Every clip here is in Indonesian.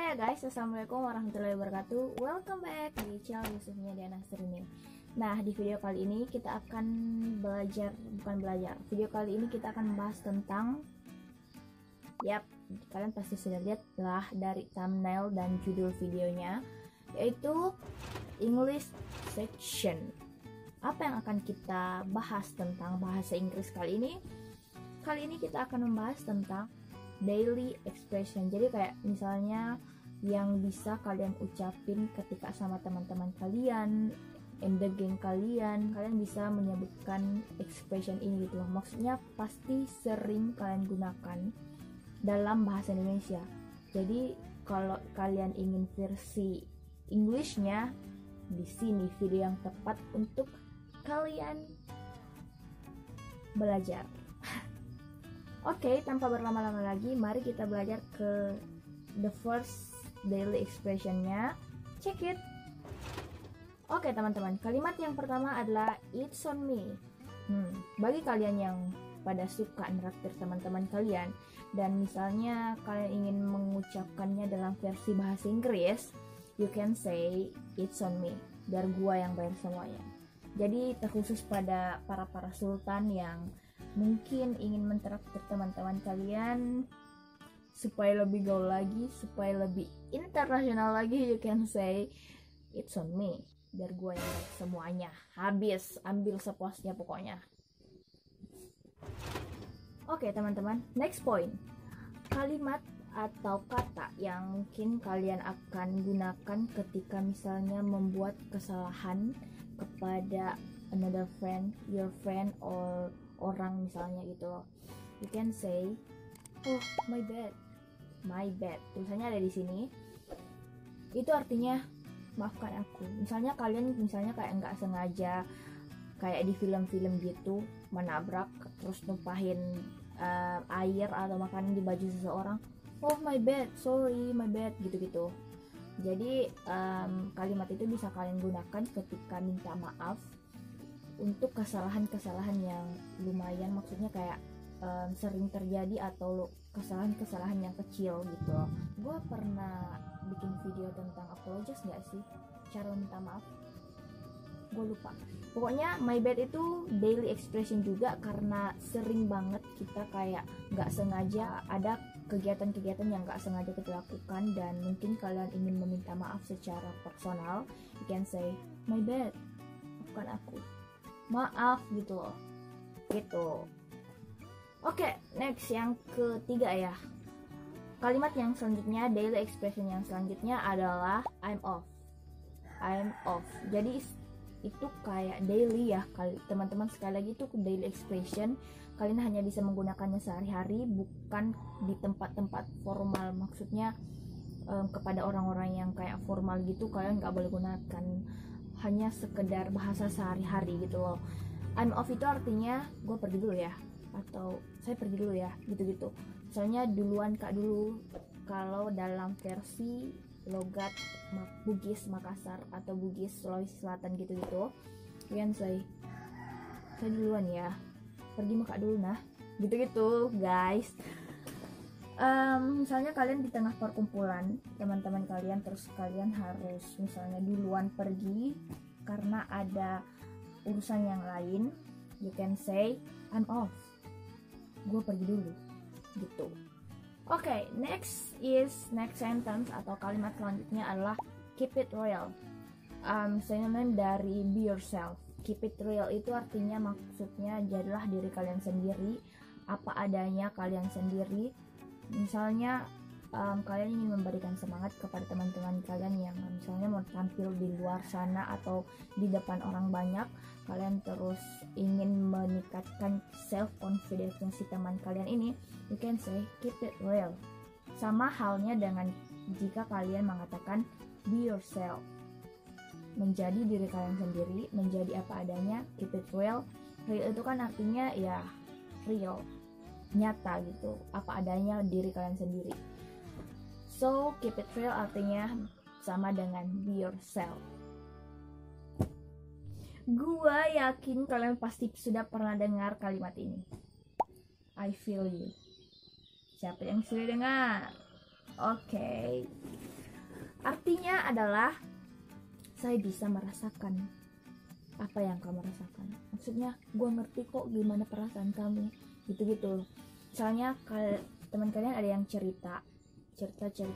Hey guys, assalamualaikum warahmatullahi wabarakatuh. Welcome back di channel Yusufnya Diana Streaming. Nah, di video kali ini kita akan video kali ini kita akan membahas tentang kalian pasti sudah lihat lah dari thumbnail dan judul videonya, yaitu English section. Apa yang akan kita bahas tentang bahasa Inggris kali ini? Kali ini kita akan membahas tentang daily expression. Jadi kayak misalnya yang bisa kalian ucapin ketika sama teman-teman kalian, in the gang kalian bisa menyebutkan expression ini gitu loh. Maksudnya pasti sering kalian gunakan dalam bahasa Indonesia. Jadi kalau kalian ingin versi Englishnya, di sini video yang tepat untuk kalian belajar. Oke, tanpa berlama-lama lagi, mari kita belajar ke the first daily expression-nya. Check it. Oke teman-teman, kalimat yang pertama adalah it's on me. Bagi kalian yang pada suka neraktir teman-teman kalian dan misalnya kalian ingin mengucapkannya dalam versi bahasa Inggris, you can say it's on me, biar gua yang bayar semuanya. Jadi terkhusus pada para sultan yang mungkin ingin mentraktir teman-teman kalian supaya lebih gaul lagi, supaya lebih internasional lagi, you can say it's on me, biar gue yang bayar semuanya, habis ambil sepuasnya pokoknya. Oke teman-teman, next point, kalimat atau kata yang mungkin kalian akan gunakan ketika misalnya membuat kesalahan kepada another friend, your friend, or orang misalnya gitu. You can say, oh my bad. Tulisannya ada di sini. Itu artinya maafkan aku. Misalnya kalian kayak nggak sengaja, kayak di film-film gitu, menabrak terus numpahin air atau makanan di baju seseorang. Oh my bad, sorry, my bad, gitu-gitu. Jadi kalimat itu bisa kalian gunakan ketika minta maaf untuk kesalahan-kesalahan yang lumayan, maksudnya kayak sering terjadi atau kesalahan-kesalahan yang kecil gitu. Gue pernah bikin video tentang apologize nggak sih, cara minta maaf? Gue lupa. Pokoknya my bad itu daily expression juga, karena sering banget kita kayak nggak sengaja ada kegiatan-kegiatan yang nggak sengaja kita lakukan dan mungkin kalian ingin meminta maaf secara personal. You can say my bad, maafkan aku, maaf gitu loh, gitu. Oke, next yang ketiga ya. Kalimat yang selanjutnya, daily expression yang selanjutnya adalah I'm off. Jadi itu kayak daily ya, teman-teman, sekali lagi itu daily expression. Kalian hanya bisa menggunakannya sehari-hari, bukan di tempat-tempat formal. Maksudnya kepada orang-orang yang kayak formal gitu kalian nggak boleh gunakan, hanya sekedar bahasa sehari-hari gitu loh. I'm off itu artinya gue pergi dulu ya, atau saya pergi dulu ya, gitu-gitu. Misalnya duluan kak dulu, kalau dalam versi logat Bugis Makassar atau Bugis Sulawesi Selatan gitu-gitu, kalian saya duluan ya, pergi sama kak dulu nah, gitu-gitu guys. Misalnya kalian di tengah perkumpulan teman-teman kalian, terus kalian harus misalnya duluan pergi karena ada urusan yang lain, you can say I'm off, gue pergi dulu, gitu. Oke, next sentence atau kalimat selanjutnya adalah keep it real. Synonym dari be yourself. Keep it real itu artinya, maksudnya jadilah diri kalian sendiri, apa adanya kalian sendiri. Misalnya kalian ingin memberikan semangat kepada teman-teman kalian yang misalnya mau tampil di luar sana atau di depan orang banyak, kalian terus ingin meningkatkan self confidence si teman kalian ini, you can say keep it real. Sama halnya dengan jika kalian mengatakan be yourself, menjadi diri kalian sendiri, menjadi apa adanya, keep it real. Real itu kan artinya ya real, nyata gitu, apa adanya diri kalian sendiri. So keep it real artinya sama dengan be yourself. Gua yakin kalian pasti sudah pernah dengar kalimat ini, I feel you. Siapa yang sudah dengar? Oke. Artinya adalah saya bisa merasakan apa yang kamu rasakan. Maksudnya gue ngerti kok gimana perasaan kamu, gitu-gitu. Misalnya teman kalian ada yang cerita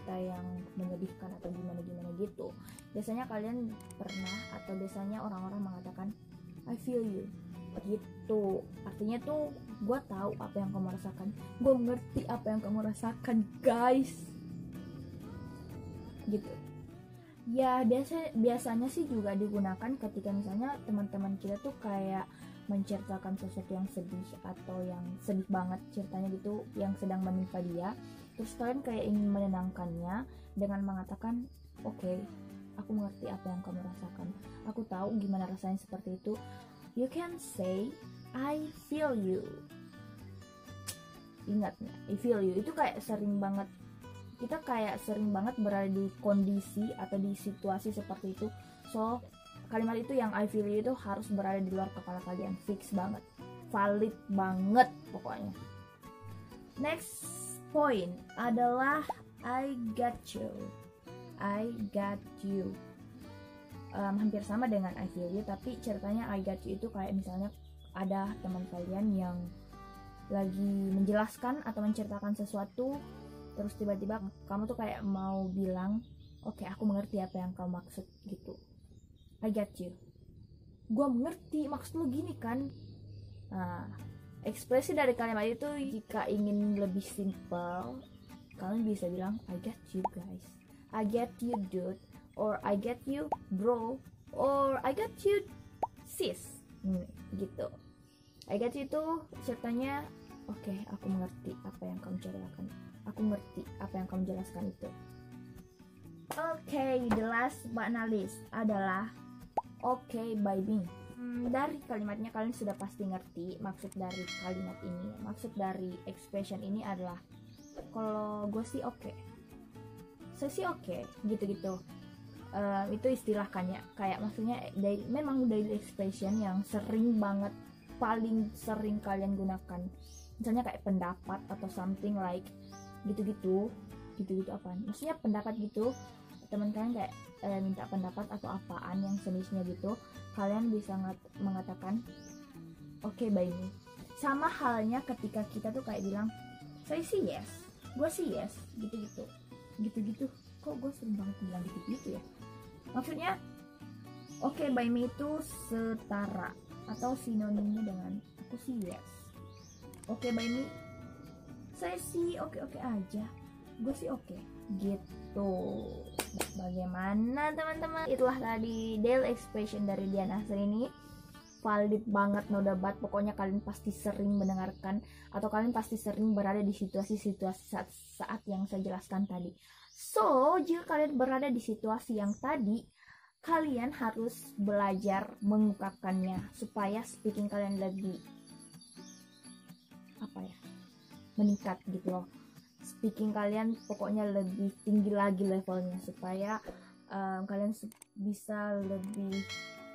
yang menyedihkan atau gimana gitu. Biasanya kalian pernah atau biasanya orang-orang mengatakan I feel you, gitu. Artinya tuh gue tahu apa yang kamu rasakan, gue ngerti apa yang kamu rasakan, guys, gitu. Ya biasanya sih juga digunakan ketika misalnya teman-teman kita tuh kayak menceritakan sesuatu yang sedih atau yang sedih banget ceritanya gitu, yang sedang menimpa dia. Terus kalian kayak ingin menenangkannya dengan mengatakan, oke, aku mengerti apa yang kamu rasakan, aku tahu gimana rasanya seperti itu. You can say I feel you. Ingat, I feel you itu kayak kita sering banget berada di kondisi atau di situasi seperti itu. So kalimat itu yang I feel you itu harus berada di luar kepala kalian, fix banget, valid banget pokoknya. Next point adalah I got you. Hampir sama dengan I feel you, tapi ceritanya I got you itu kayak misalnya ada teman kalian yang lagi menjelaskan atau menceritakan sesuatu, terus tiba-tiba kamu tuh kayak mau bilang, oke, aku mengerti apa yang kamu maksud gitu. I got you. Gue mengerti maksud lo gini kan. Nah, ekspresi dari kalimat itu jika ingin lebih simple, kalian bisa bilang I got you guys, I get you dude, or I get you bro, or I got you sis, gitu. I got you itu ceritanya, oke, aku mengerti apa yang kamu ceritakan, aku ngerti apa yang kamu jelaskan itu. Oke, the last but not least adalah okay by me. Dari kalimatnya kalian sudah pasti ngerti maksud dari kalimat ini. Maksud dari expression ini adalah kalau gue sih oke, saya sih oke, gitu-gitu. Itu istilah kan ya, kayak maksudnya memang daily expression yang sering banget, paling sering kalian gunakan. Misalnya kayak pendapat atau something like gitu-gitu apaan? Maksudnya pendapat gitu, teman kalian kayak minta pendapat atau apaan yang sejenisnya gitu, kalian bisa mengatakan okay by me. Sama halnya ketika kita tuh kayak bilang saya sih yes, gue sih yes, gitu-gitu. Kok gue sering banget bilang gitu ya? Maksudnya okay by me itu setara atau sinonimnya dengan aku sih yes. Okay by me, saya sih oke aja, gue sih oke, gitu. Bagaimana teman-teman? Itulah tadi daily expression dari Dian Asri ini. Valid banget, no debat. Pokoknya kalian pasti sering mendengarkan atau kalian pasti sering berada di situasi-situasi saat yang saya jelaskan tadi. So, jika kalian berada di situasi yang tadi, kalian harus belajar mengungkapkannya supaya speaking kalian lebih meningkat gitu loh. Speaking kalian pokoknya lebih tinggi lagi levelnya supaya kalian bisa lebih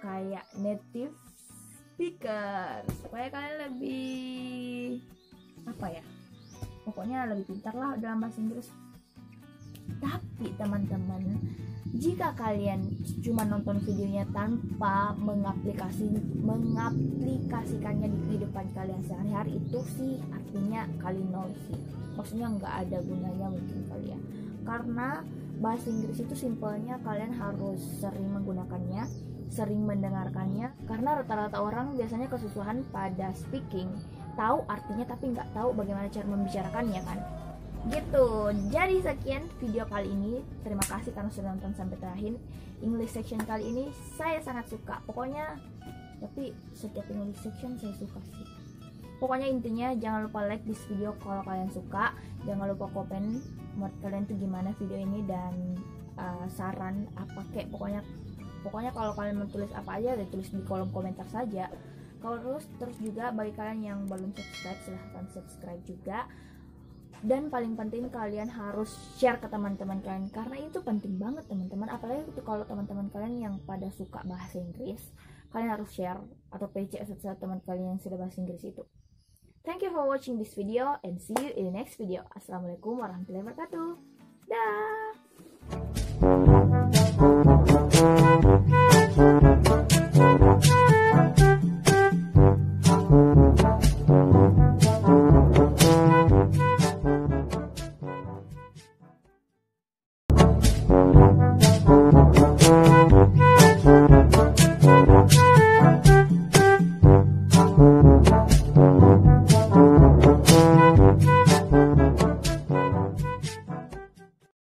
kayak native speaker, supaya kalian lebih pokoknya lebih pintar lah dalam bahasa Inggris. Tapi teman-teman, jika kalian cuma nonton videonya tanpa mengaplikasikannya di kehidupan kalian sehari-hari, itu sih artinya kalian nol sih. Maksudnya nggak ada gunanya mungkin kalian, karena bahasa Inggris itu simpelnya kalian harus sering menggunakannya, sering mendengarkannya, karena rata-rata orang biasanya kesusahan pada speaking, tahu artinya tapi nggak tahu bagaimana cara membicarakannya kan, gitu. Jadi sekian video kali ini, terima kasih karena sudah nonton sampai terakhir. English section kali ini saya sangat suka pokoknya, tapi setiap English section saya suka sih. Pokoknya intinya jangan lupa like this video kalau kalian suka, jangan lupa komen menurut kalian tuh gimana video ini, dan saran apa kek, pokoknya kalau kalian mau tulis apa aja, tulis di kolom komentar saja. Kalau terus juga bagi kalian yang belum subscribe, silahkan subscribe juga. Dan paling penting kalian harus share ke teman-teman kalian, karena itu penting banget teman-teman. Apalagi itu kalau teman-teman kalian yang pada suka bahasa Inggris, kalian harus share atau PC ke teman kalian yang sudah bahasa Inggris itu. Thank you for watching this video and see you in the next video. Assalamualaikum warahmatullahi wabarakatuh. Dah.